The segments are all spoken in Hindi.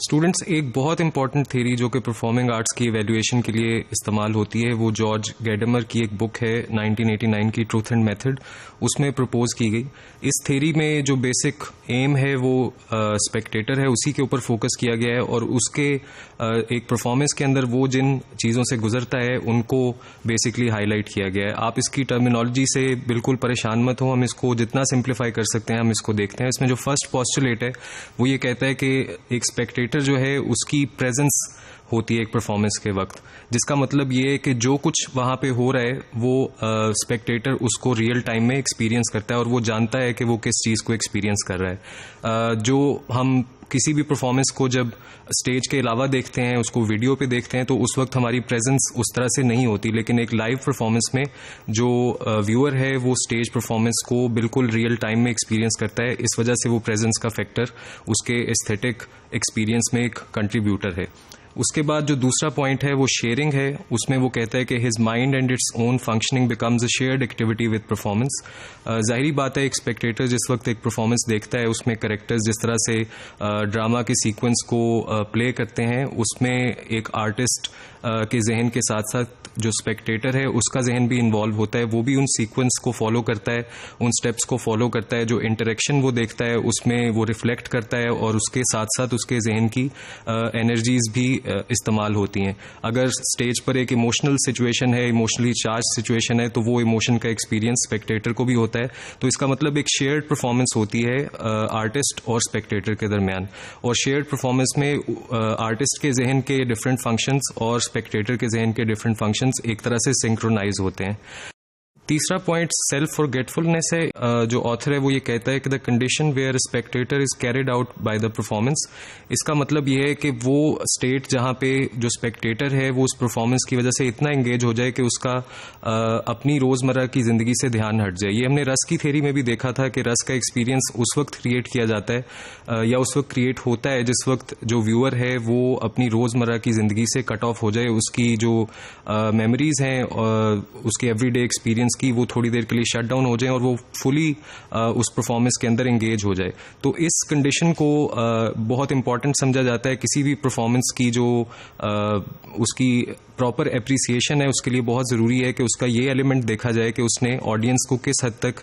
स्टूडेंट्स, एक बहुत इंपॉर्टेंट थ्योरी जो कि परफॉर्मिंग आर्ट्स की एवेल्युएशन के लिए इस्तेमाल होती है, वो जॉर्ज गैडमर की एक बुक है 1989 की ट्रूथ एंड मेथड, उसमें प्रपोज की गई। इस थ्योरी में जो बेसिक एम है वो स्पेक्टेटर है, उसी के ऊपर फोकस किया गया है और उसके एक परफॉर्मेंस के अंदर वो जिन चीज़ों से गुजरता है उनको बेसिकली हाईलाइट किया गया है। आप इसकी टर्मिनोलॉजी से बिल्कुल परेशान मत हो, हम इसको जितना सिंप्लीफाई कर सकते हैं हम इसको देखते हैं। इसमें जो फर्स्ट पोस्टुलेट है वो ये कहता है कि एक स्पेक्टेटर जो है उसकी प्रेजेंस होती है एक परफॉर्मेंस के वक्त, जिसका मतलब ये है कि जो कुछ वहां पे हो रहा है वो स्पेक्टेटर उसको रियल टाइम में एक्सपीरियंस करता है और वो जानता है कि वो किस चीज़ को एक्सपीरियंस कर रहा है। जो हम किसी भी परफॉर्मेंस को जब स्टेज के अलावा देखते हैं, उसको वीडियो पे देखते हैं, तो उस वक्त हमारी प्रेजेंस उस तरह से नहीं होती, लेकिन एक लाइव परफॉर्मेंस में जो व्यूअर है वो स्टेज परफॉर्मेंस को बिल्कुल रियल टाइम में एक्सपीरियंस करता है। इस वजह से वो प्रेजेंस का फैक्टर उसके एस्थेटिक एक्सपीरियंस में एक कंट्रीब्यूटर है। उसके बाद जो दूसरा पॉइंट है वो शेयरिंग है। उसमें वो कहता है कि his mind and its own functioning becomes a shared activity with performance. जाहिर बात है, एक स्पेक्टेटर जिस वक्त एक परफॉर्मेंस देखता है उसमें कैरेक्टर्स जिस तरह से ड्रामा के सीक्वेंस को प्ले करते हैं, उसमें एक आर्टिस्ट के जहन के साथ साथ जो स्पेक्टेटर है उसका जहन भी इन्वॉल्व होता है। वो भी उन सीक्वेंस को फॉलो करता है, उन स्टेप्स को फॉलो करता है। जो इंटरेक्शन वो देखता है उसमें वो रिफ्लेक्ट करता है और उसके साथ साथ उसके जहन की एनर्जीज भी इस्तेमाल होती हैं। अगर स्टेज पर एक इमोशनल सिचुएशन है, इमोशनली चार्ज सिचुएशन है, तो वो इमोशन का एक्सपीरियंस स्पेक्टेटर को भी होता है। तो इसका मतलब एक शेयर्ड परफॉर्मेंस होती है आर्टिस्ट और स्पेक्टेटर के दरमियान। और शेयर्ड परफॉर्मेंस में आर्टिस्ट के जहन के डिफरेंट फंक्शंस और स्पेक्टेटर के जहन के डिफरेंट फंक्शंस एक तरह से सिंक्रोनाइज होते हैं। तीसरा पॉइंट सेल्फ फॉरगेटफुलनेस है। जो ऑथर है वो ये कहता है कि the condition where spectator is carried out by the performance. इसका मतलब ये है कि वो स्टेट जहां पे जो स्पेक्टेटर है वो उस परफॉर्मेंस की वजह से इतना एंगेज हो जाए कि उसका अपनी रोजमर्रा की जिंदगी से ध्यान हट जाए। ये हमने रस की थ्योरी में भी देखा था कि रस का एक्सपीरियंस उस वक्त क्रिएट किया जाता है या उस वक्त क्रिएट होता है जिस वक्त जो व्यूअर है वो अपनी रोजमर्रा की जिंदगी से कट ऑफ हो जाए, उसकी जो मेमोरीज हैं उसके एवरीडे एक्सपीरियंस कि वो थोड़ी देर के लिए शट डाउन हो जाए और वो फुली उस परफॉर्मेंस के अंदर एंगेज हो जाए। तो इस कंडीशन को बहुत इंपॉर्टेंट समझा जाता है। किसी भी परफॉर्मेंस की जो उसकी प्रॉपर एप्रिसिएशन है उसके लिए बहुत ज़रूरी है कि उसका ये एलिमेंट देखा जाए कि उसने ऑडियंस को किस हद तक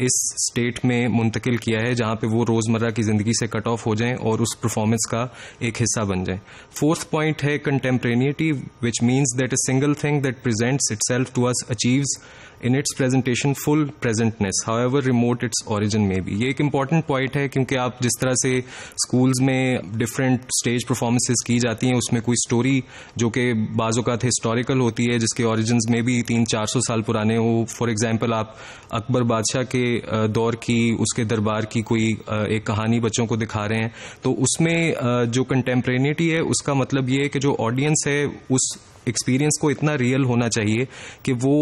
इस स्टेट में मुंतकिल किया है जहां पे वो रोज़मर्रा की ज़िंदगी से कट ऑफ हो जाएं और उस परफॉर्मेंस का एक हिस्सा बन जाएं। फोर्थ पॉइंट है contemporaneity, which means that a single thing that presents itself to us achieves in its presentation full presentness, however remote its origin may be। ये एक important point है क्योंकि आप जिस तरह से schools में different stage performances की जाती हैं उसमें कोई story जो कि बाज़ औक़ात historical होती है जिसके origins में भी 300-400 साल पुराने हो। for example आप अकबर बादशाह के दौर की, उसके दरबार की कोई एक कहानी बच्चों को दिखा रहे हैं, तो उसमें जो कंटेम्परेनिटी है उसका मतलब ये है कि जो ऑडियंस है उस एक्सपीरियंस को इतना रियल होना चाहिए कि वो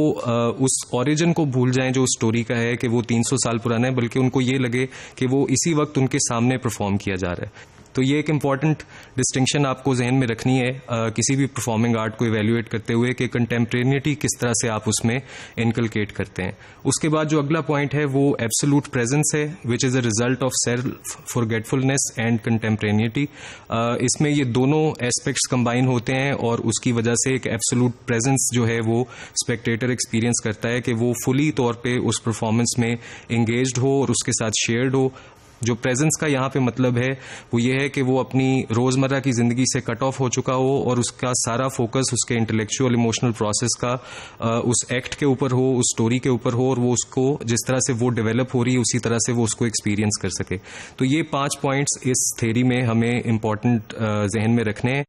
उस ओरिजिन को भूल जाएं जो उस स्टोरी का है कि वो 300 साल पुराना है, बल्कि उनको ये लगे कि वो इसी वक्त उनके सामने परफॉर्म किया जा रहा है। तो ये एक इम्पॉर्टेंट डिस्टिंक्शन आपको जहन में रखनी है किसी भी परफॉर्मिंग आर्ट को इवेल्युएट करते हुए कि कंटेम्परेनिटी किस तरह से आप उसमें इनकलकेट करते हैं। उसके बाद जो अगला पॉइंट है वो एब्सोल्यूट प्रेजेंस है, which is a result of self forgetfulness and contemporaneity. इसमें ये दोनों एस्पेक्ट्स कंबाइन होते हैं और उसकी वजह से एक एब्सोल्यूट प्रेजेंस जो है वो स्पेक्टेटर एक्सपीरियंस करता है कि वो फुली तौर पे उस परफॉर्मेंस में एंगेज्ड हो और उसके साथ शेयर्ड हो। जो प्रेजेंस का यहाँ पे मतलब है वो ये है कि वो अपनी रोजमर्रा की जिंदगी से कट ऑफ हो चुका हो और उसका सारा फोकस उसके इंटेलेक्चुअल इमोशनल प्रोसेस का उस एक्ट के ऊपर हो, उस स्टोरी के ऊपर हो और वो उसको जिस तरह से वो डेवलप हो रही है उसी तरह से वो उसको एक्सपीरियंस कर सके। तो ये 5 पॉइंट्स इस थ्योरी में हमें इंपॉर्टेंट जहन में रखने हैं।